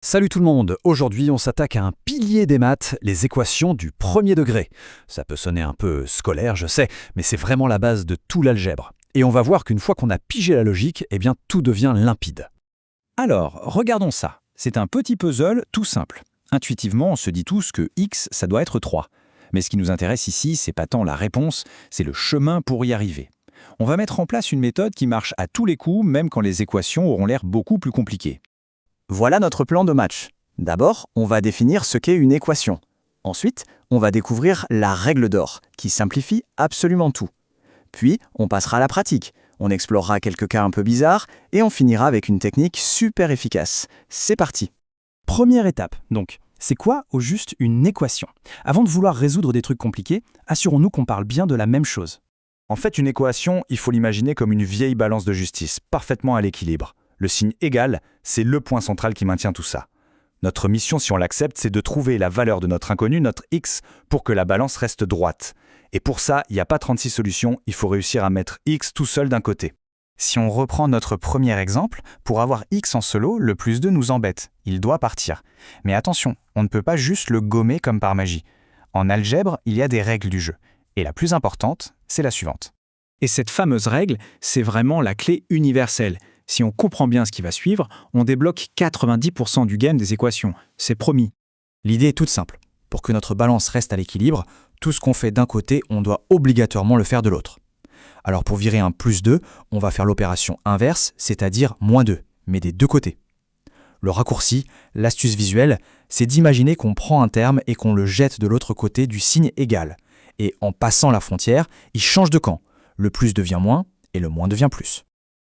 Salut tout le monde, aujourd'hui on s'attaque à un pilier des maths, les équations du premier degré. Ça peut sonner un peu scolaire, je sais, mais c'est vraiment la base de tout l'algèbre. Et on va voir qu'une fois qu'on a pigé la logique, eh bien tout devient limpide. Alors, regardons ça. C'est un petit puzzle tout simple. Intuitivement, on se dit tous que x, ça doit être 3. Mais ce qui nous intéresse ici, c'est pas tant la réponse, c'est le chemin pour y arriver. On va mettre en place une méthode qui marche à tous les coups, même quand les équations auront l'air beaucoup plus compliquées. Voilà notre plan de match. D'abord, on va définir ce qu'est une équation. Ensuite, on va découvrir la règle d'or, qui simplifie absolument tout. Puis, on passera à la pratique. On explorera quelques cas un peu bizarres et on finira avec une technique super efficace. C'est parti. Première étape, donc. C'est quoi, au juste, une équation? Avant de vouloir résoudre des trucs compliqués, assurons-nous qu'on parle bien de la même chose. En fait, une équation, il faut l'imaginer comme une vieille balance de justice, parfaitement à l'équilibre. Le signe égal, c'est le point central qui maintient tout ça. Notre mission, si on l'accepte, c'est de trouver la valeur de notre inconnu, notre x, pour que la balance reste droite. Et pour ça, il n'y a pas 36 solutions, il faut réussir à mettre x tout seul d'un côté. Si on reprend notre premier exemple, pour avoir x en solo, le plus 2 nous embête. Il doit partir. Mais attention, on ne peut pas juste le gommer comme par magie. En algèbre, il y a des règles du jeu. Et la plus importante, c'est la suivante. Et cette fameuse règle, c'est vraiment la clé universelle. Si on comprend bien ce qui va suivre, on débloque 90% du game des équations. C'est promis. L'idée est toute simple. Pour que notre balance reste à l'équilibre, tout ce qu'on fait d'un côté, on doit obligatoirement le faire de l'autre. Alors pour virer un plus 2, on va faire l'opération inverse, c'est-à-dire moins 2, mais des deux côtés. Le raccourci, l'astuce visuelle, c'est d'imaginer qu'on prend un terme et qu'on le jette de l'autre côté du signe égal. Et en passant la frontière, il change de camp. Le plus devient moins et le moins devient plus.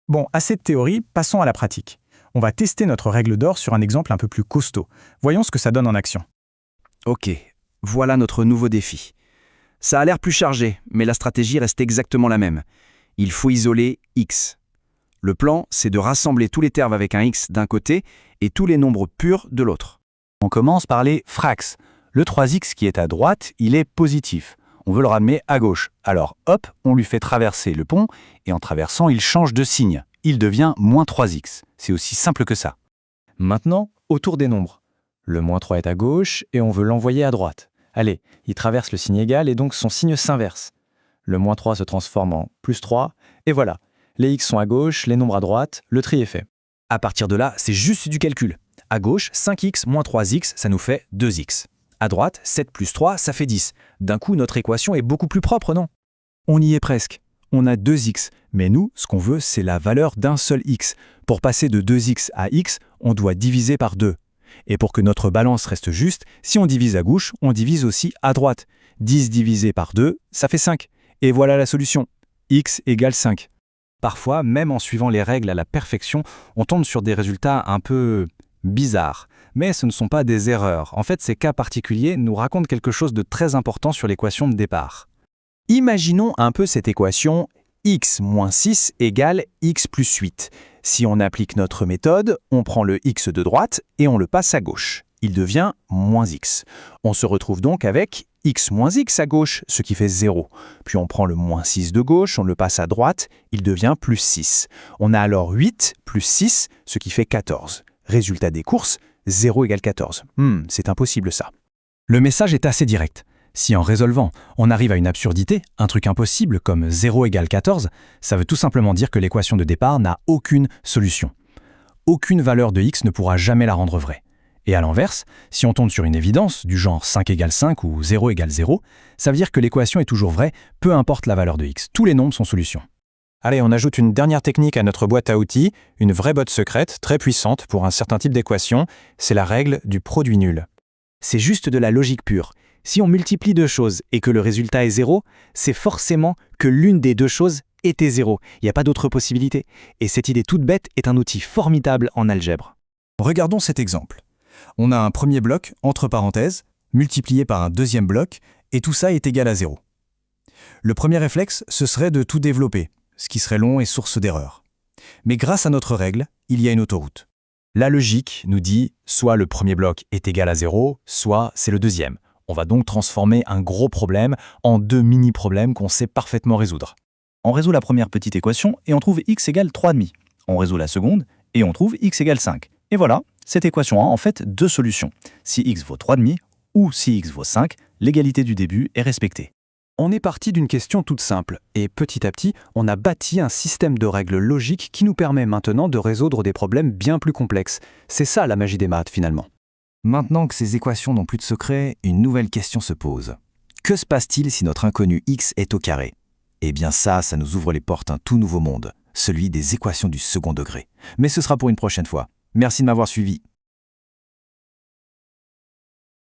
Bon, assez de théorie, passons à la pratique. On va tester notre règle d'or sur un exemple un peu plus costaud. Voyons ce que ça donne en action. Ok, voilà notre nouveau défi. Ça a l'air plus chargé, mais la stratégie reste exactement la même. Il faut isoler x. Le plan, c'est de rassembler tous les termes avec un x d'un côté et tous les nombres purs de l'autre. On commence par les frax. Le 3x qui est à droite, il est positif. On veut le ramener à gauche. Alors hop, on lui fait traverser le pont, et en traversant, il change de signe. Il devient moins 3x. C'est aussi simple que ça. Maintenant, autour des nombres. Le moins 3 est à gauche et on veut l'envoyer à droite. Allez, il traverse le signe égal et donc son signe s'inverse. Le moins 3 se transforme en plus 3, et voilà. Les x sont à gauche, les nombres à droite, le tri est fait. À partir de là, c'est juste du calcul. À gauche, 5x moins 3x, ça nous fait 2x. À droite, 7 plus 3, ça fait 10. D'un coup, notre équation est beaucoup plus propre, non? On y est presque. On a 2x, mais nous, ce qu'on veut, c'est la valeur d'un seul x. Pour passer de 2x à x, on doit diviser par 2. Et pour que notre balance reste juste, si on divise à gauche, on divise aussi à droite. 10 divisé par 2, ça fait 5. Et voilà la solution. X égale 5. Parfois, même en suivant les règles à la perfection, on tombe sur des résultats un peu bizarres. Mais ce ne sont pas des erreurs. En fait, ces cas particuliers nous racontent quelque chose de très important sur l'équation de départ. Imaginons un peu cette équation x moins 6 égale x plus 8. Si on applique notre méthode, on prend le x de droite et on le passe à gauche. Il devient moins x. On se retrouve donc avec x moins x à gauche, ce qui fait 0. Puis on prend le moins 6 de gauche, on le passe à droite, il devient plus 6. On a alors 8 plus 6, ce qui fait 14. Résultat des courses, 0 égale 14. C'est impossible ça. Le message est assez direct. Si en résolvant, on arrive à une absurdité, un truc impossible comme 0 égale 14, ça veut tout simplement dire que l'équation de départ n'a aucune solution. Aucune valeur de x ne pourra jamais la rendre vraie. Et à l'inverse, si on tombe sur une évidence, du genre 5 égale 5 ou 0 égale 0, ça veut dire que l'équation est toujours vraie, peu importe la valeur de x. Tous les nombres sont solutions. Allez, on ajoute une dernière technique à notre boîte à outils, une vraie botte secrète, très puissante pour un certain type d'équation, c'est la règle du produit nul. C'est juste de la logique pure. Si on multiplie deux choses et que le résultat est 0, c'est forcément que l'une des deux choses était 0. Il n'y a pas d'autre possibilité. Et cette idée toute bête est un outil formidable en algèbre. Regardons cet exemple. On a un premier bloc, entre parenthèses, multiplié par un deuxième bloc, et tout ça est égal à 0. Le premier réflexe, ce serait de tout développer, ce qui serait long et source d'erreur. Mais grâce à notre règle, il y a une autoroute. La logique nous dit soit le premier bloc est égal à 0, soit c'est le deuxième. On va donc transformer un gros problème en deux mini-problèmes qu'on sait parfaitement résoudre. On résout la première petite équation et on trouve x égale 3,5. On résout la seconde et on trouve x égale 5. Et voilà, Cette équation a en fait deux solutions. Si x vaut 3,5 ou si x vaut 5, l'égalité du début est respectée. On est parti d'une question toute simple, et petit à petit, on a bâti un système de règles logiques qui nous permet maintenant de résoudre des problèmes bien plus complexes. C'est ça la magie des maths finalement. Maintenant que ces équations n'ont plus de secret, une nouvelle question se pose. Que se passe-t-il si notre inconnu x est au carré? Eh bien ça nous ouvre les portes à un tout nouveau monde, celui des équations du second degré. Mais ce sera pour une prochaine fois. Merci de m'avoir suivi.